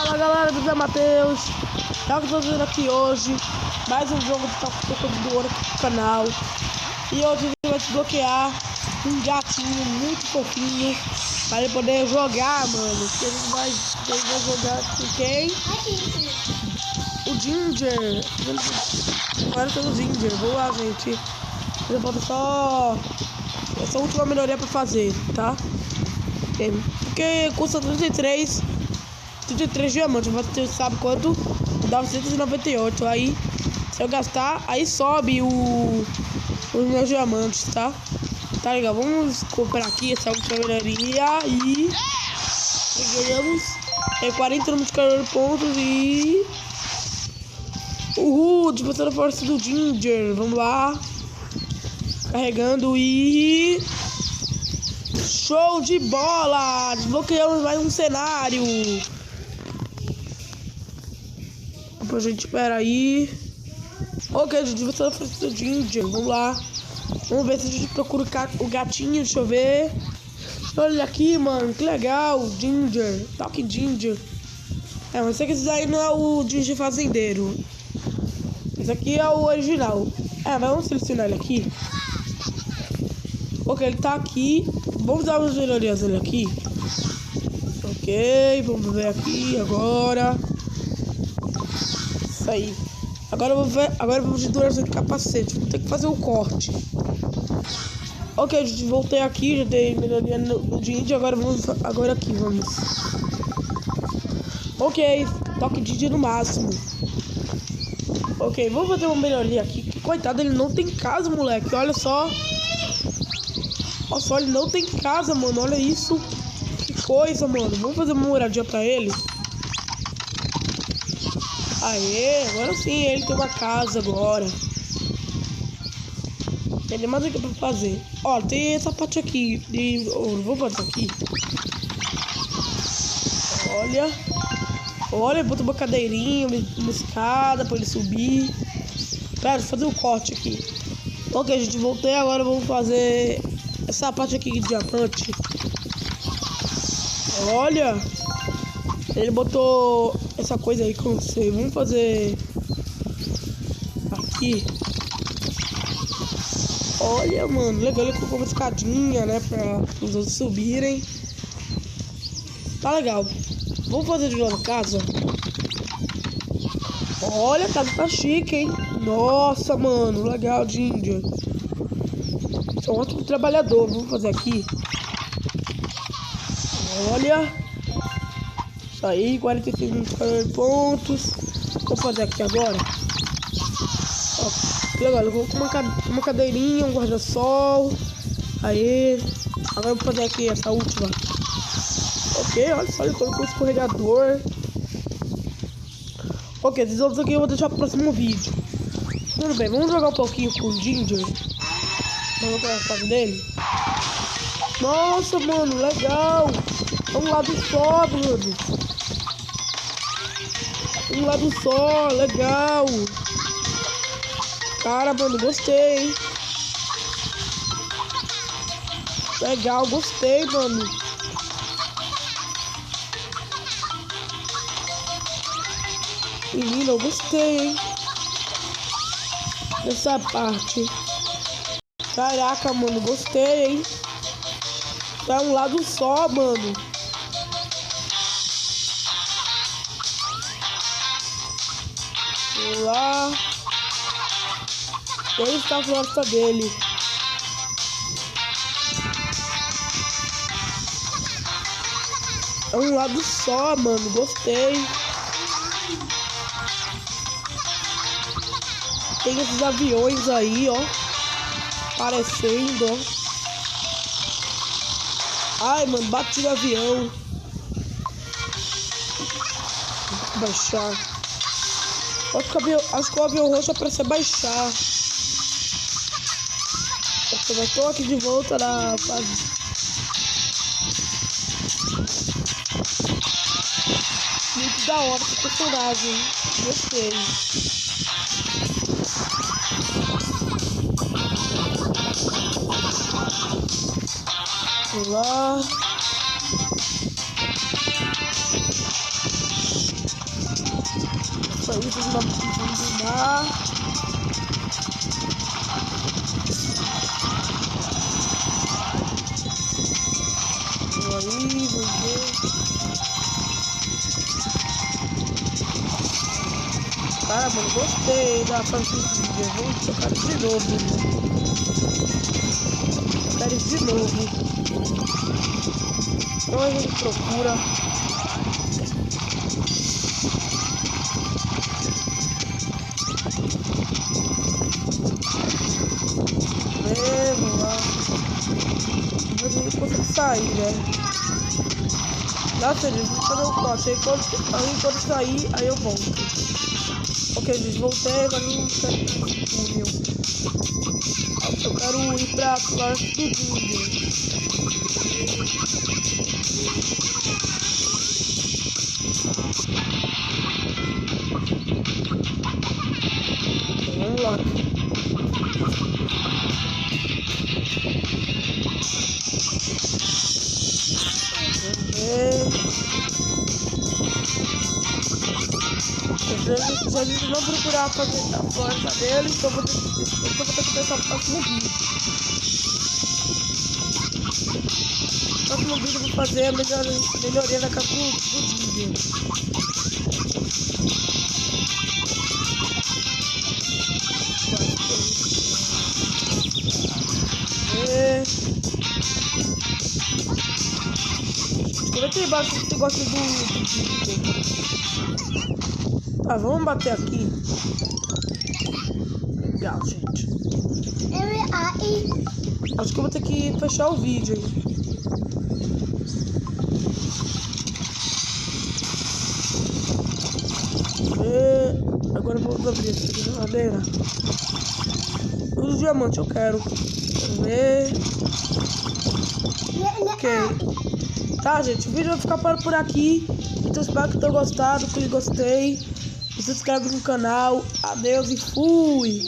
Fala galera do Zé Matheus, já que eu tô fazendo aqui hoje mais um jogo de computador aqui no canal. E hoje a gente vai desbloquear um gatinho muito fofinho para ele poder jogar, mano. Que a gente vai jogar com quem? O Ginger. Agora tem o Ginger, vamos lá, gente. Eu vou só essa última melhoria para fazer, tá? Porque custa 33 diamantes, você sabe quanto? Dá 198. Aí se eu gastar, aí sobe os meus diamantes, tá? Tá legal, vamos comprar aqui essa última melhoria e ganhamos 40 números de pontos e desbloqueando a força do Ginger. Vamos lá, carregando e show de bola! Desbloqueamos mais um cenário. Opa, gente, espera aí. Ok, gente, você ofereceu o Ginger. Vamos lá. Vamos ver se a gente procura o gatinho. Deixa eu ver. Olha aqui, mano. Que legal. Ginger. Toque Ginger. Mas esse daí não é o Ginger fazendeiro. Esse aqui é o original. Mas vamos selecionar ele aqui. Ok, ele tá aqui. Vamos dar umas melhorias nele aqui. Ok, vamos ver aqui agora. Isso aí. Agora vamos de duração de capacete. Vou ter que fazer um corte. Ok, gente, voltei aqui. Já dei melhoria no Ginger. Agora aqui, vamos. Ok, toque Ginger no máximo. Ok, vamos fazer uma melhoria aqui. Que, coitado, ele não tem casa, moleque. Olha só. Olha só, ele não tem casa, mano. Olha isso. Que coisa, mano. Vamos fazer uma moradia pra ele. Aê, agora sim, ele tem uma casa agora. Tem mais o que pra fazer. Ó, tem essa parte aqui de ouro. Vou fazer aqui. Olha, bota uma cadeirinha, uma escada pra ele subir. Pera, vou fazer um corte aqui. Ok, gente, voltei. Agora vamos fazer essa parte aqui de diamante. Olha, ele botou essa coisa aí que eu não sei. Vamos fazer aqui. Olha, mano, legal. Ele colocou uma escadinha, né, para os outros subirem. Tá legal. Vamos fazer de novo a casa. Olha, a casa tá chique, hein? Nossa, mano, legal, Ginger. É um ótimo trabalhador. Vamos fazer aqui. Olha. Isso aí, 45 pontos. Vou fazer aqui agora. Ó, legal, eu vou colocar uma cadeirinha, um guarda-sol. Aí. Agora eu vou fazer aqui essa última. Ok, olha só, ele colocou o escorregador. Ok, esses outros aqui eu vou deixar pro próximo vídeo. Tudo bem, vamos jogar um pouquinho com o Ginger. Vamos ver a fase dele. Nossa, mano, legal. Vamos lá do sol, mano. Vamos lá do sol, legal. Cara, mano, gostei, hein? Legal, gostei, mano. Menino, eu gostei, hein? Dessa parte. Caraca, mano, gostei, hein? Tá um lado só, mano. Vamos lá. E aí está a floresta dele. É um lado só, mano. Gostei. Tem esses aviões aí, ó. Aparecendo, ó. Ai, mano, bati no avião. Vou baixar. Acho que o avião roxo é pra você baixar. Eu já tô aqui de volta na fase. Muito da hora esse personagem. Gostei. Vamos lá. isso do mar. Aí, vamos ver. Cara, mano, gostei da franquia. Vamos tocar isso de novo. Eu quero isso de novo. Então a gente procura. Vamos lá. Mas a gente consegue sair, né? Nossa, gente, vou fazer um corte. Aí quando sair, aí eu volto. Ok, gente, voltei. Agora eu quero ir pro túnel. Eu quero ir pra Floresta do Vídeo. Vamos lá. Se a gente não procurar fazer a força dele, então vou ter que pensar no próximo vídeo. No próximo vídeo eu vou fazer a melhoria da capa do vídeo. Comenta aí embaixo se você gosta do vídeo. Tá, vamos bater aqui. Legal, gente. Acho que eu vou ter que fechar o vídeo, hein? Agora vamos abrir essa aqui na madeira. Os diamantes eu quero. Vamos ver. Ok. Tá, gente, o vídeo vai ficar por aqui. Então espero que tenham gostado, que gostei. Se inscreve no canal. Adeus e fui!